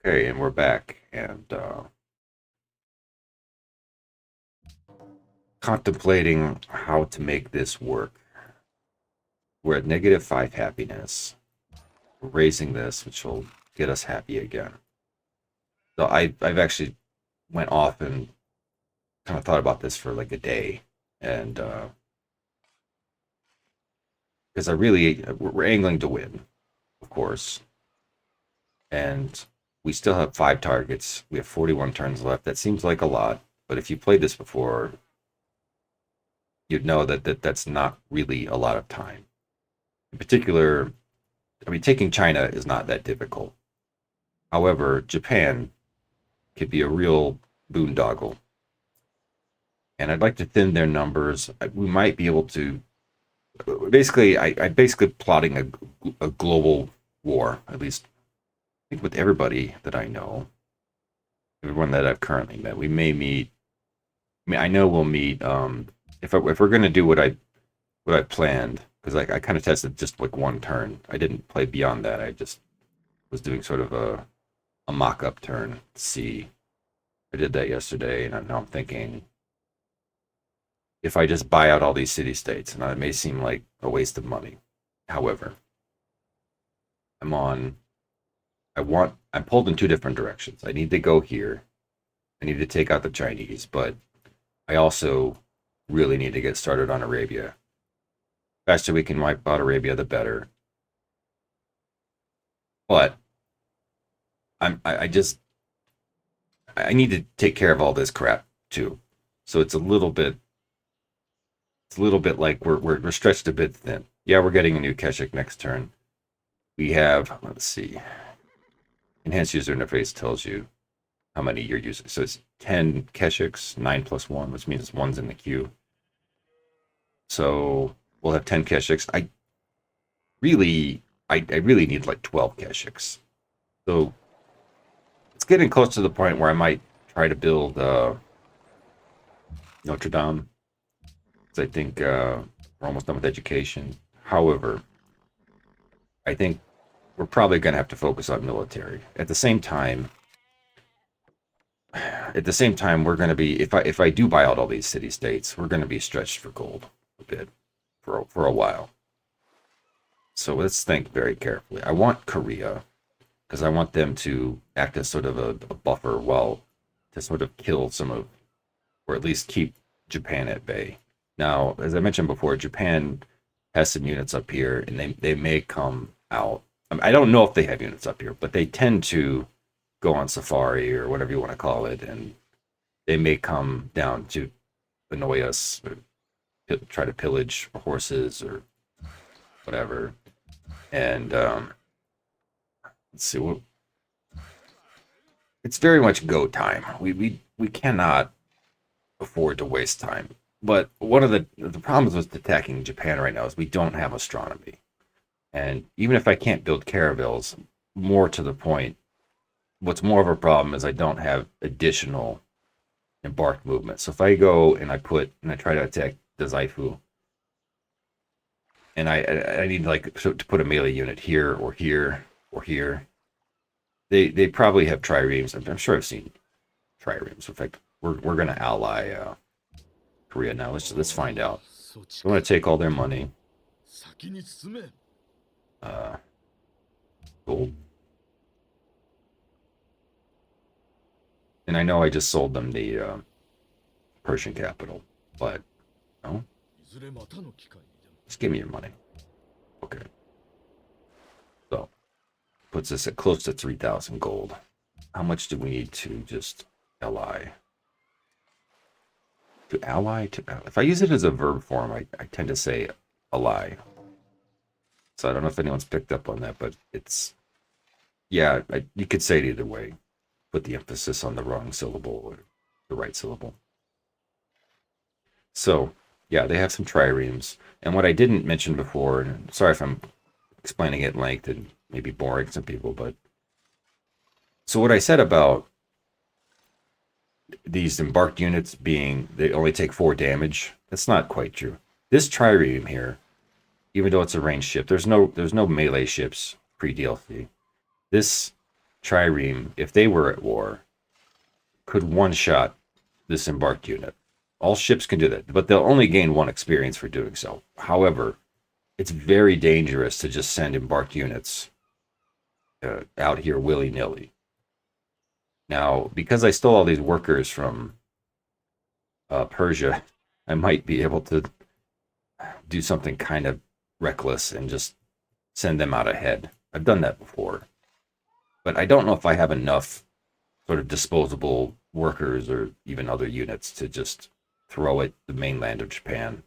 Okay, and we're back and contemplating how to make this work. We're at -5 happiness. We're raising this, which will get us happy again. So I've actually went off and kind of thought about this for like a day, and because we're angling to win, of course, and we still have 5 targets. We have 41 turns left. That seems like a lot, but if you played this before, you'd know that that's not really a lot of time. In particular, I mean, taking China is not that difficult. However, Japan could be a real boondoggle. And I'd like to thin their numbers. We might be able to. Basically, I'm basically plotting a global war, at least I think with everybody that I know, everyone that I've currently met. We may meet. I mean, I know we'll meet. If we're going to do what I planned, because I kind of tested just like one turn. I didn't play beyond that. I just was doing sort of a mock up turn to see. I did that yesterday, and now I'm thinking if I just buy out all these city states, and it may seem like a waste of money. However, I'm on. I'm pulled in two different directions. I need to go here. I need to take out the Chinese, but I also really need to get started on Arabia. Faster we can wipe out Arabia, the better. But I just I need to take care of all this crap too. So it's a little bit like we're stretched a bit thin. Yeah, we're getting a new Keshik next turn. We have, let's see, enhanced user interface tells you how many you're using. So it's 10 Keshiks, 9 plus 1, which means one's in the queue. So we'll have 10 Keshiks. I really need like 12 Keshiks. So it's getting close to the point where I might try to build Notre Dame. Because I think we're almost done with education. However, I think we're probably going to have to focus on military. At the same time, we're going to be if I do buy out all these city states, we're going to be stretched for gold a bit for a while. So let's think very carefully. I want Korea because I want them to act as sort of a buffer while to sort of kill some of, or at least keep Japan at bay. Now, as I mentioned before, Japan has some units up here, and they may come out. I don't know if they have units up here, but they tend to go on safari or whatever you want to call it, and they may come down to annoy us or try to pillage horses or whatever. And let's see, it's very much go time. We cannot afford to waste time. But one of the problems with attacking Japan right now is we don't have astronomy. And even if I can't build caravels, more to the point, what's more of a problem is I don't have additional embarked movement. So if I go and I try to attack the Zaifu, and I need like to put a melee unit here or here or here, they probably have triremes. I'm sure I've seen triremes. In fact, we're gonna ally Korea now. Let's find out. I want to take all their money. Uh, Gold. And I know I just sold them the Persian capital, but no, just give me your money. Okay. So puts us at close to 3,000 gold. How much do we need to just ally? To ally? If I use it as a verb form, I tend to say ally. So I don't know if anyone's picked up on that, but yeah, you could say it either way. Put the emphasis on the wrong syllable or the right syllable. So, yeah, they have some triremes. And what I didn't mention before, and sorry if I'm explaining it in length and maybe boring some people, but so what I said about these embarked units being they only take 4 damage, that's not quite true. This trireme here, even though it's a ranged ship, there's no melee ships pre DLC. This trireme, if they were at war, could one-shot this embarked unit. All ships can do that, but they'll only gain 1 experience for doing so. However, it's very dangerous to just send embarked units out here willy-nilly. Now, because I stole all these workers from Persia, I might be able to do something kind of reckless and just send them out ahead. I've done that before, but I don't know if I have enough sort of disposable workers or even other units to just throw at the mainland of Japan.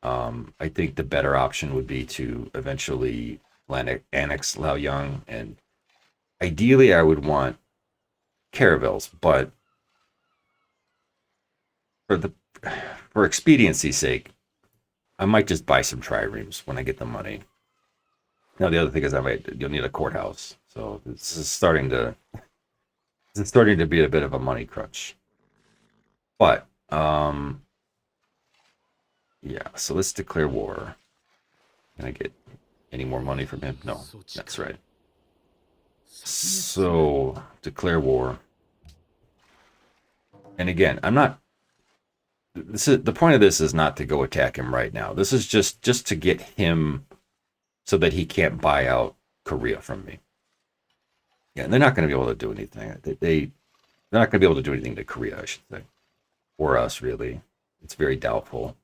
I think the better option would be to eventually annex Liaoyang, and ideally I would want caravels, but for the for expediency's sake, I might just buy some triremes when I get the money. Now the other thing is you'll need a courthouse, so this is starting to be a bit of a money crunch. But yeah, so let's declare war. Can I get any more money from him? No, that's right. So declare war. And again, I'm not. This is the point of this is not to go attack him right now. This is just to get him so that he can't buy out Korea from me. Yeah, and they're not going to be able to do anything. They're not going to be able to do anything to Korea, I should say, or us really. It's very doubtful.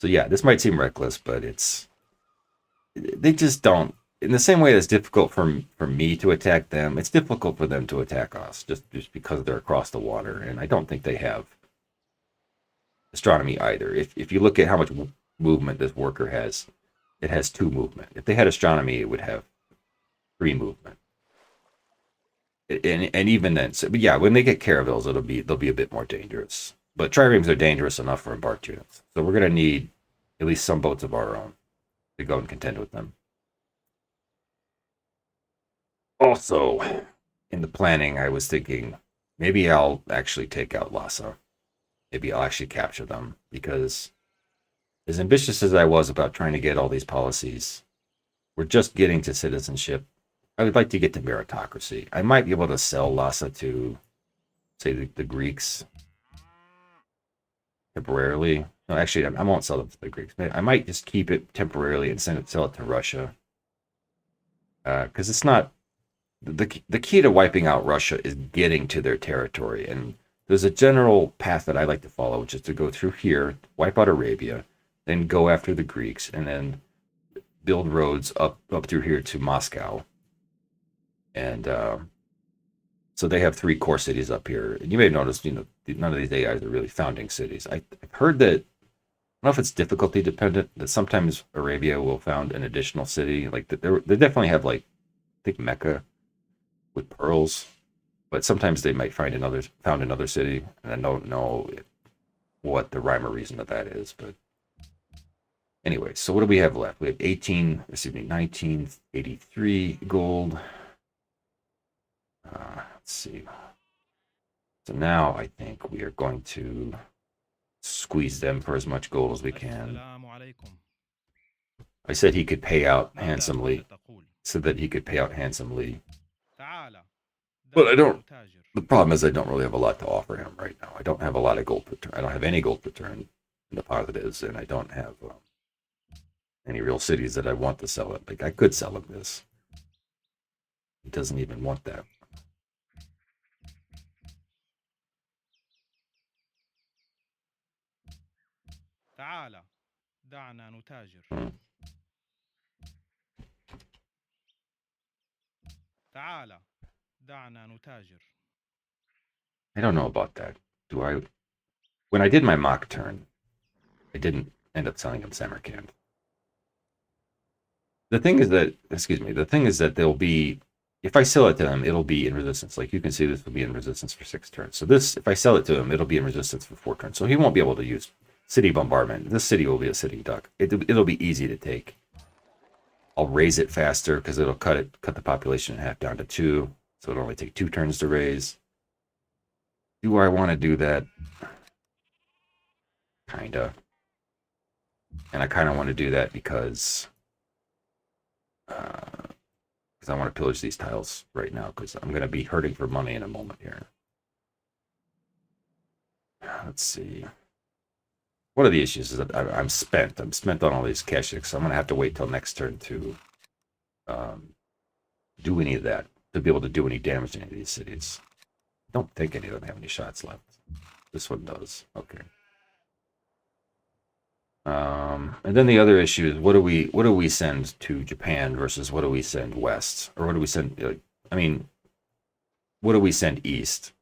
So yeah, this might seem reckless, but they just don't. In the same way it's difficult for me to attack them, it's difficult for them to attack us just because they're across the water, and I don't think they have astronomy either. If you look at how much movement this worker has, it has 2 movement. If they had astronomy, it would have 3 movement. And even then, so, but yeah, when they get caravels, they'll be a bit more dangerous. But triremes are dangerous enough for embarked units, so we're gonna need at least some boats of our own to go and contend with them. Also, in the planning, I was thinking maybe I'll actually take out Lhasa. Maybe I'll actually capture them because, as ambitious as I was about trying to get all these policies, we're just getting to citizenship. I would like to get to meritocracy. I might be able to sell Lhasa to, say, the Greeks temporarily. No, actually, I won't sell them to the Greeks. I might just keep it temporarily and sell it to Russia. Because it's not the key to wiping out Russia is getting to their territory. And there's a general path that I like to follow, which is to go through here, wipe out Arabia, then go after the Greeks, and then build roads up through here to Moscow. And so they have 3 core cities up here. And you may have noticed, none of these AIs are really founding cities. I've heard that, I don't know if it's difficulty dependent, that sometimes Arabia will found an additional city. Like they definitely have, like, I think Mecca with pearls, but sometimes they might found another city, and I don't know what the rhyme or reason of that is. But anyway, so what do we have left? We have 1983 gold. Let's see. So now I think we are going to squeeze them for as much gold as we can. I said he could pay out handsomely, so that he could pay out handsomely. But I don't. The problem is I don't really have a lot to offer him right now. I don't have a lot of gold per turn. I don't have any gold per turn in the positives, and I don't have any real cities that I want to sell it. Like, I could sell him this. He doesn't even want that. Hmm. I don't know about that. Do I? When I did my mock turn, I didn't end up selling him Samarkand. The thing is that, excuse me, the thing is that they'll be, if I sell it to him, it'll be in resistance. Like you can see, this will be in resistance for 6 turns. So this, if I sell it to him, it'll be in resistance for 4 turns. So he won't be able to use city bombardment. This city will be a sitting duck. It'll be easy to take. I'll raise it faster because it'll cut the population in half down to 2. So it'll only take 2 turns to raise. Do I want to do that? Kinda. And I kind of want to do that because because I want to pillage these tiles right now because I'm going to be hurting for money in a moment here. Let's see. One of the issues is that I'm spent. I'm spent on all these Keshiks, so I'm going to have to wait till next turn to do any of that, to be able to do any damage to any of these cities. I don't think any of them have any shots left. This one does. Okay. And then the other issue is what do we send to Japan versus what do we send west, or what do we send? I mean, what do we send east?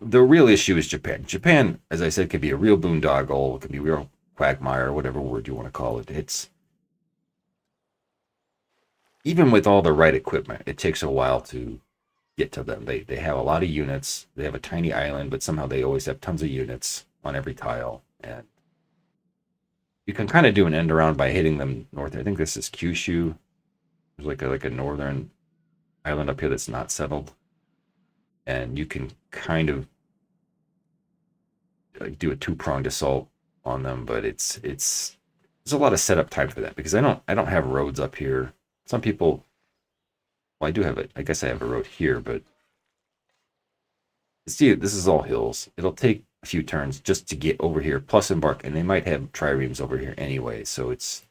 The real issue is Japan. Japan, as I said, could be a real boondoggle, it could be a real quagmire, whatever word you want to call it. It's even with all the right equipment, it takes a while to get to them. They have a lot of units. They have a tiny island, but somehow they always have tons of units on every tile, and you can kind of do an end around by hitting them north. I think this is Kyushu. There's like a northern island up here that's not settled, and you can kind of like do a two-pronged assault on them, but it's there's a lot of setup time for that because I don't have roads up here. Some people, well, I do have it. I guess I have a road here, but see, this is all hills. It'll take a few turns just to get over here, plus embark, and they might have triremes over here anyway. So it's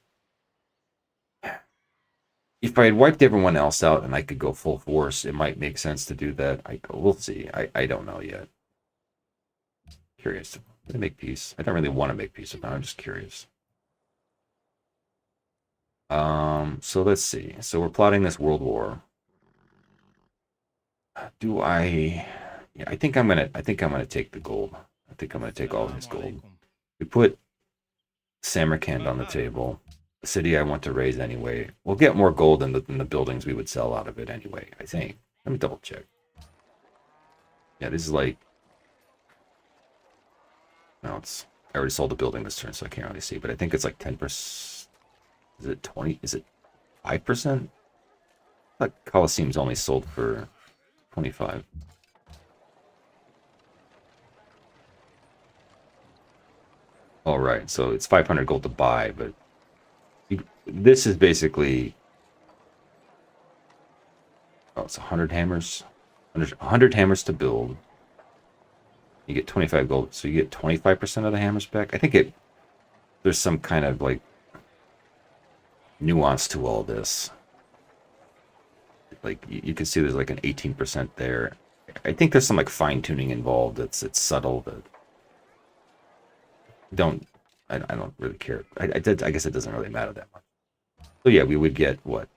if I had wiped everyone else out and I could go full force, it might make sense to do that. We'll see. I don't know yet. Curious. Did I make peace? I don't really want to make peace with them. I'm just curious. So let's see. So we're plotting this world war. Do I? Yeah, I think I'm gonna take the gold. I think I'm gonna take all his gold. We put Samarkand on the table. A city I want to raise anyway. We'll get more gold than the buildings we would sell out of it anyway, I think. Let me double check. Yeah, this is like... No, it's... I already sold the building this turn, so I can't really see, but I think it's like 10%. Is it 20? Is it 5%? I thought Colosseum's only sold for 25. All right, so it's 500 gold to buy, but this is basically... Oh, it's 100 hammers. 100 hammers to build. You get 25 gold, so you get 25% of the hammers back. I think there's some kind of like nuance to all this. Like you can see there's like an 18% there. I think there's some like fine tuning involved. It's subtle. That I don't really care. I guess it doesn't really matter that much. So yeah, we would get what,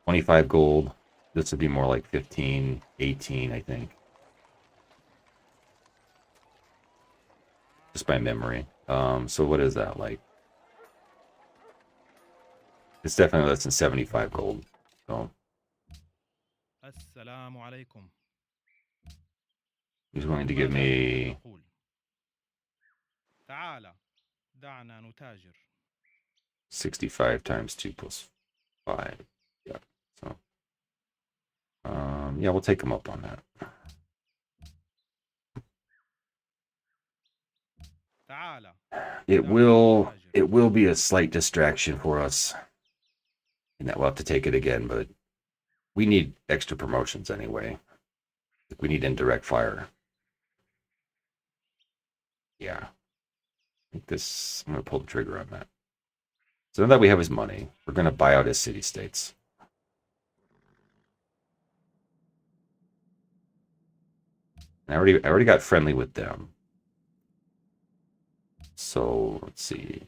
25 gold. This would be more like 15, 18, I think. Just by memory. So what is that like? It's definitely less than 75 gold. So he's willing to give me 65 times 2 plus 5. Yeah. So yeah, we'll take him up on that. It will be a slight distraction for us. And that we'll have to take it again, but we need extra promotions anyway. We need indirect fire. Yeah. I think this, I'm going to pull the trigger on that. So now that we have his money, we're going to buy out his city-states. I already got friendly with them. So let's see.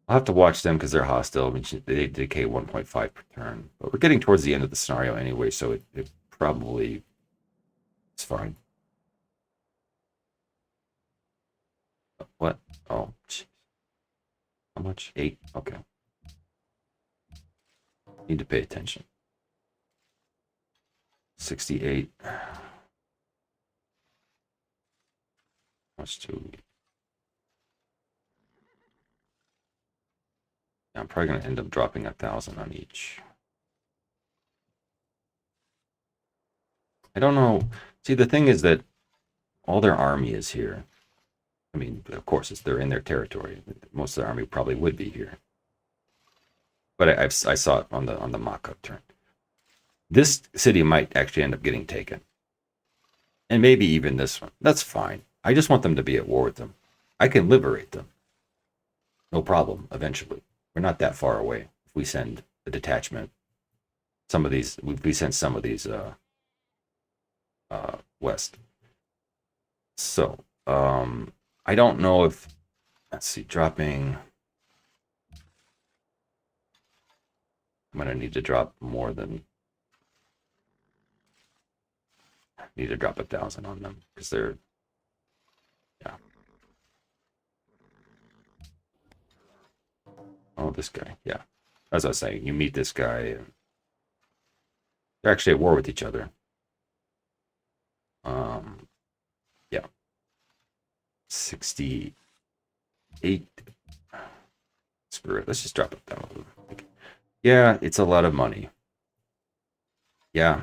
I'll have to watch them because they're hostile. I mean, they decay 1.5 per turn. But we're getting towards the end of the scenario anyway, so it probably is fine. What? Oh, geez. How much? 8? Okay. Need to pay attention. 68. Much too. I'm probably going to end up dropping 1,000 on each. I don't know. See, the thing is that all their army is here. I mean, of course, they're in their territory. Most of their army probably would be here. but I saw it on the mock-up turn. This city might actually end up getting taken, and maybe even this one. That's fine. I just want them to be at war with them. I can liberate them, no problem. Eventually, we're not that far away. If we send a detachment, some of these, we send some of these west. So, I don't know if, let's see, dropping. I'm gonna need to drop more than. Need to drop 1,000 on them because they're, yeah. Oh, this guy, yeah. As I was saying, you meet this guy, and they're actually at war with each other. Yeah, 68. Screw it. Let's just drop it down. Yeah, it's a lot of money. Yeah.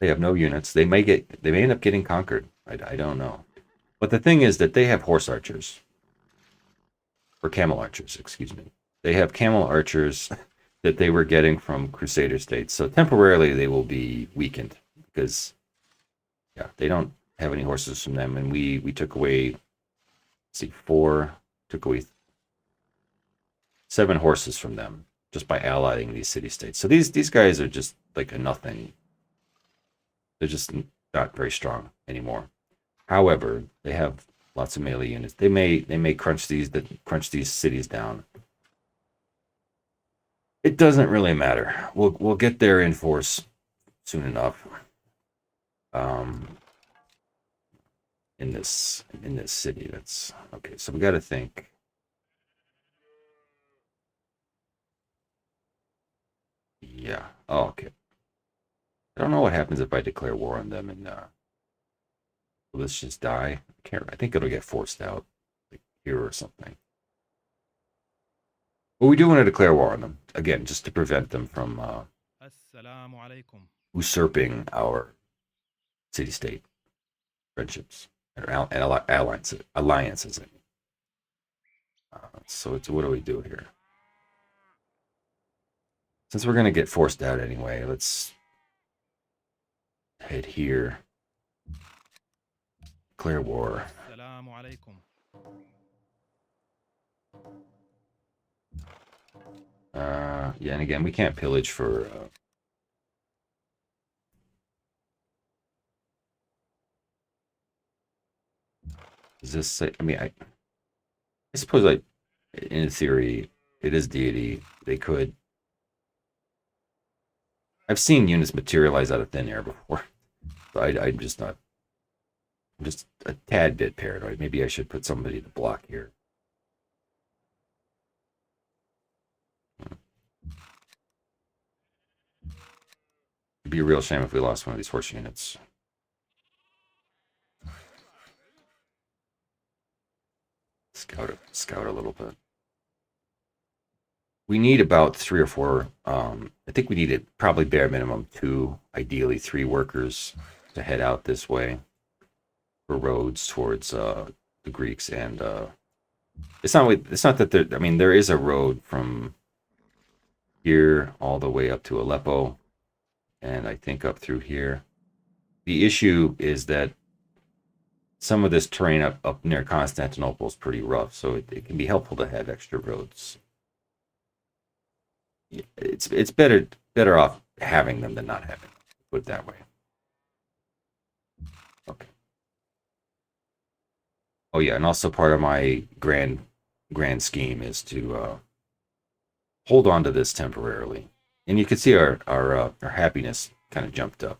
They have no units. They may end up getting conquered. I don't know. But the thing is that they have horse archers. Or camel archers, excuse me. They have camel archers that they were getting from Crusader states. So temporarily they will be weakened because, yeah, they don't have any horses from them. And we took away, let's see, took away 7 horses from them just by allying these city states. So these guys are just like a nothing. They're just not very strong anymore. However, they have lots of melee units. They may crunch these cities down. It doesn't really matter. We'll get there in force soon enough. In this city, that's okay. So we got to think. Yeah. Oh, okay. I don't know what happens if I declare war on them and will this just die? I can't. I think it'll get forced out, like here or something. But we do want to declare war on them again, just to prevent them from usurping our city-state friendships and alliances. So it's what do we do here? Since we're gonna get forced out anyway, let's head here. Declare war. Yeah, and again, we can't pillage for. Is this? I mean, I suppose, like, in theory, it is deity. They could. I've seen units materialize out of thin air before, so I'm just not. I'm just a tad bit paranoid. Maybe I should put somebody to block here. It'd be a real shame if we lost one of these horse units. Scout a little bit. We need about 3 or 4. I think we needed probably bare minimum 2, ideally 3 workers to head out this way for roads towards the Greeks. And it's not that there. I mean, there is a road from here all the way up to Aleppo, and I think up through here. The issue is that some of this terrain up near Constantinople is pretty rough, so it can be helpful to have extra roads. It's better off having them than not having them. Put it that way. Okay. Oh yeah, and also part of my grand scheme is to hold on to this temporarily, and you can see our happiness kind of jumped up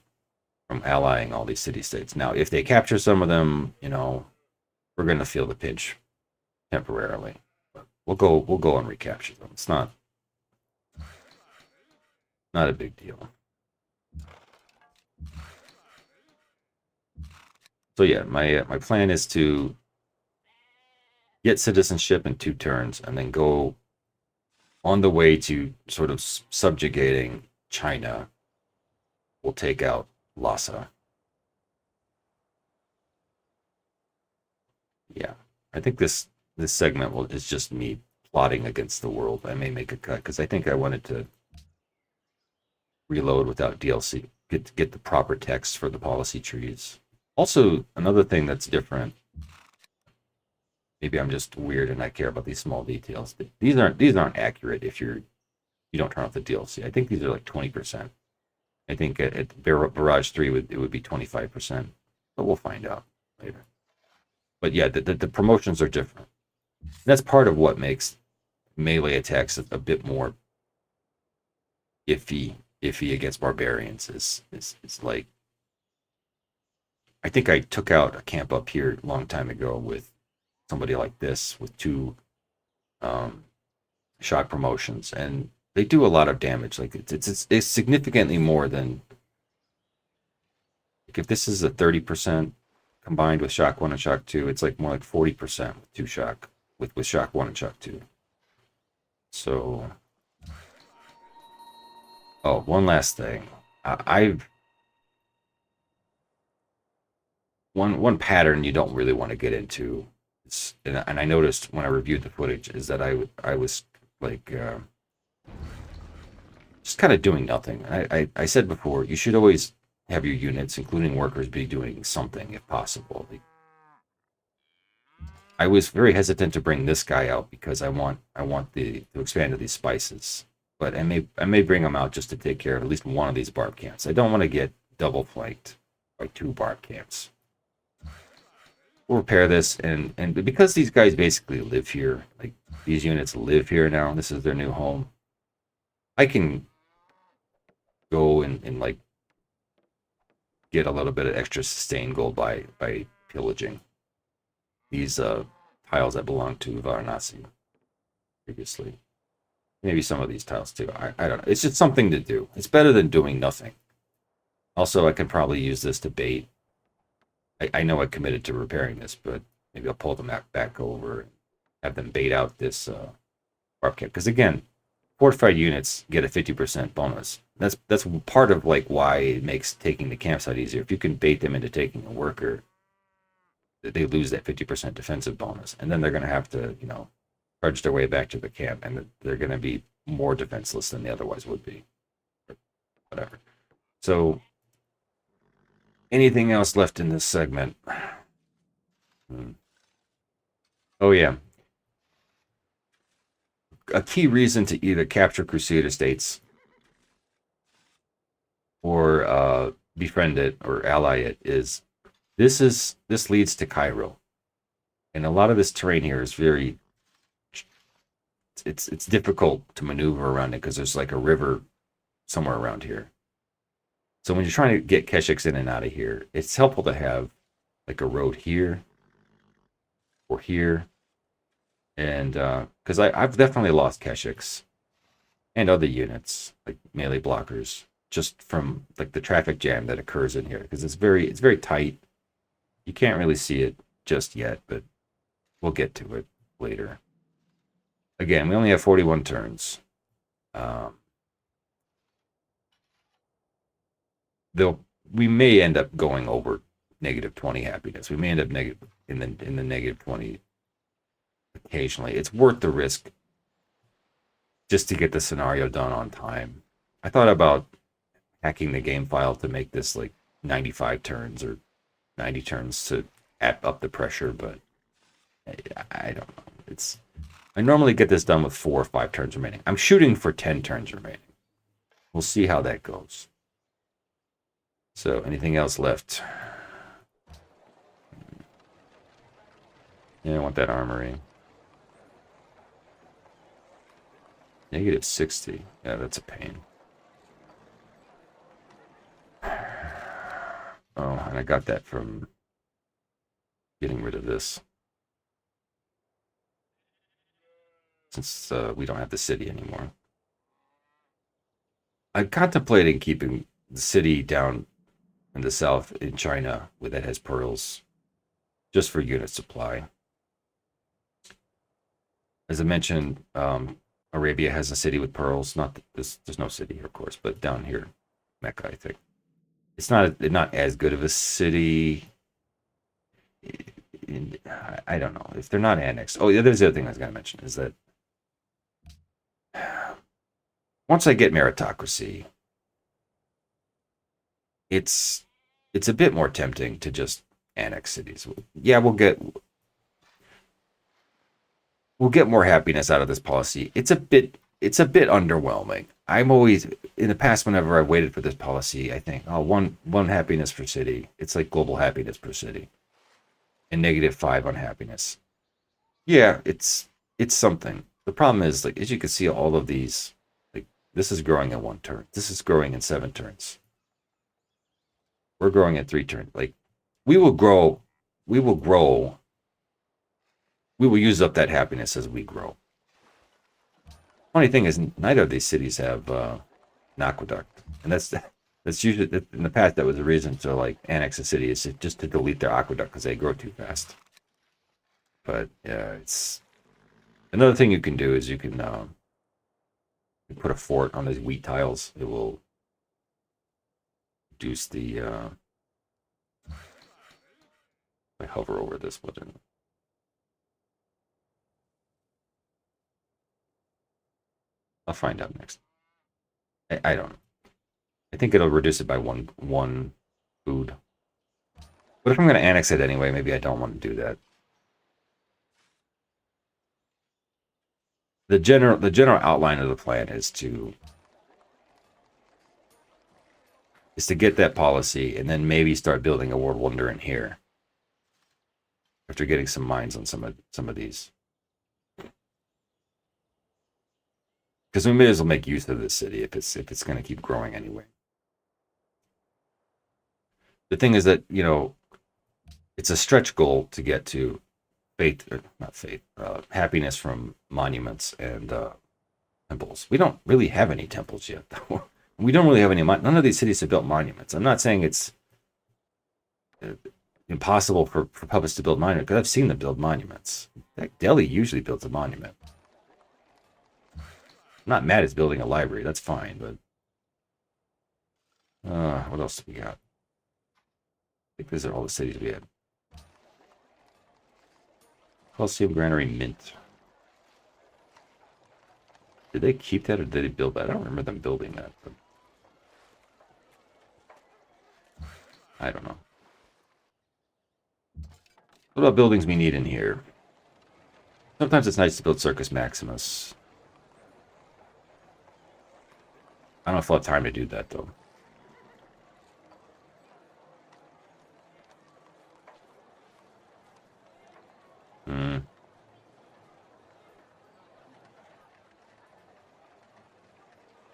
from allying all these city states. Now, if they capture some of them, we're going to feel the pinch temporarily. But we'll go and recapture them. It's not a big deal. So yeah, my plan is to get citizenship in 2 turns and then go on the way to sort of subjugating China. We'll take out Lhasa. Yeah, I think this segment is just me plotting against the world, I may make a cut because I think I wanted to reload without DLC, get the proper text for the policy trees. Also, another thing that's different. Maybe I'm just weird and I care about these small details. These aren't accurate if you don't turn off the DLC. I think these are like 20%. I think at Barrage 3 it would be 25%, but we'll find out later. But yeah, the promotions are different. That's part of what makes melee attacks a bit more iffy against barbarians. Is like I think I took out a camp up here a long time ago with somebody like this with two um, shock promotions, and they do a lot of damage. Like it's significantly more than like if this is a 30% combined with shock one and shock two, it's like more like 40% with two shock with shock one and shock two. So, oh, one last thing. I've one pattern you don't really want to get into. And I noticed when I reviewed the footage is that I was like just kind of doing nothing. I said before you should always have your units, including workers, be doing something if possible. Like, I was very hesitant to bring this guy out because I want the to expand to these spices, but I may bring him out just to take care of at least one of these barb camps. I don't want to get double flanked by two barb camps. We'll repair this, and because these guys basically live here, like these units live here now. This is their new home. I can go and like get a little bit of extra sustained gold by pillaging these tiles that belong to Varanasi previously. Maybe some of these tiles too. I don't know. It's just something to do. It's better than doing nothing. Also, I can probably use this to bait. I know I committed to repairing this, but maybe I'll pull them back over and have them bait out this barb camp. Because again, fortified units get a 50% bonus. That's part of like why it makes taking the campsite easier. If you can bait them into taking a worker, they lose that 50% defensive bonus, and then they're going to have to trudge their way back to the camp, and they're going to be more defenseless than they otherwise would be. Whatever. So, anything else left in this segment? Oh yeah, a key reason to either capture Crusader states or befriend it or ally it is this leads to Cairo, and a lot of this terrain here is very it's difficult to maneuver around it because there's like a river somewhere around here. So when you're trying to get Keshiks in and out of here, it's helpful to have like a road here or here, and because I've definitely lost Keshiks and other units like melee blockers just from like the traffic jam that occurs in here because it's very tight. You can't really see it just yet, but we'll get to it later. Again, we only have 41 turns. Um, they'll we may end up going over -20 happiness. We may end up negative in the -20 occasionally. It's worth the risk just to get the scenario done on time. I thought about hacking the game file to make this like 95 turns or 90 turns to amp up the pressure, but I don't know. I normally get this done with 4 or 5 turns remaining. I'm shooting for 10 turns remaining. We'll see how that goes. So, anything else left? Yeah, I want that armory. -60. Yeah, that's a pain. Oh, and I got that from getting rid of this. Since we don't have the city anymore. I'm contemplating keeping the city down in the south in China that has pearls just for unit supply. As I mentioned, Arabia has a city with pearls. Not this. There's no city here, of course, but down here, Mecca, I think it's not as good of a city. I don't know if they're not annexed. Oh, yeah, there's the other thing I was going to mention is that once I get meritocracy, it's it's a bit more tempting to just annex cities. Yeah, we'll get more happiness out of this policy. It's a bit underwhelming. I'm always in the past whenever I waited for this policy, I think, oh, one happiness per city. It's like global happiness per city. And -5 unhappiness. Yeah, it's something. The problem is, like, as you can see, all of these, like, this is growing in 1 turn. This is growing in 7 turns. We're growing in 3 turns. Like, we will grow, we will grow, we will use up that happiness as we grow. Funny thing is, neither of these cities have an aqueduct, and that's usually in the past that was the reason to like annex a city is just to delete their aqueduct because they grow too fast. But yeah, it's another thing you can do is you put a fort on these wheat tiles. It will reduce the. I hover over this button. I'll find out next. I don't know. I think it'll reduce it by one food. But if I'm going to annex it anyway, maybe I don't want to do that. The general outline of the plan is to get that policy and then maybe start building a world wonder in here after getting some mines on some of these. Because we may as well make use of this city if it's going to keep growing anyway. The thing is that it's a stretch goal to get to faith, or not faith, happiness from monuments and temples. We don't really have any temples yet, though. We don't really have any. None of these cities have built monuments. I'm not saying it's impossible for puppets to build monuments, because I've seen them build monuments. Like, Delhi usually builds a monument. I'm not mad at building a library. That's fine, but what else do we got? I think these are all the cities we had. Coliseum Granary Mint. Did they keep that or did they build that? I don't remember them building that. But I don't know. What about buildings we need in here? Sometimes it's nice to build Circus Maximus. I don't know if I'll have time to do that, though.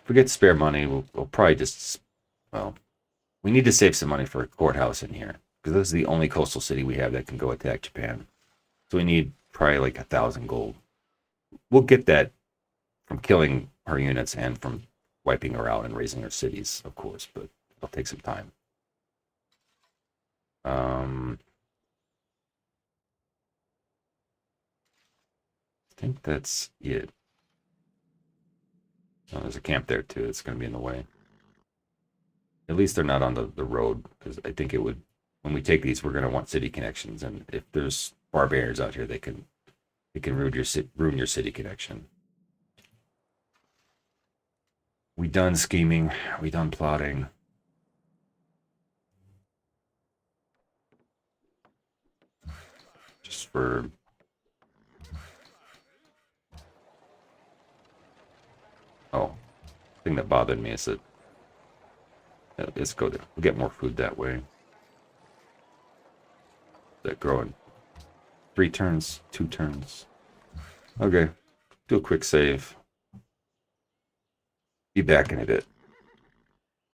If we get spare money, we'll probably just, well, we need to save some money for a courthouse in here, because this is the only coastal city we have that can go attack Japan. So we need probably like 1,000 gold. We'll get that from killing her units and from wiping her out and raising her cities, of course, but it'll take some time. I think that's it. Oh, there's a camp there too. It's going to be in the way. At least they're not on the road, because I think it would. When we take these, we're going to want city connections, and if there's barbarians out here, they can ruin your city connection. We done scheming. We done plotting. Just for. Oh, the thing that bothered me is that. Let's go there. We'll get more food that way. That growing. 3 turns, 2 turns. Okay. Do a quick save. Be back in a bit.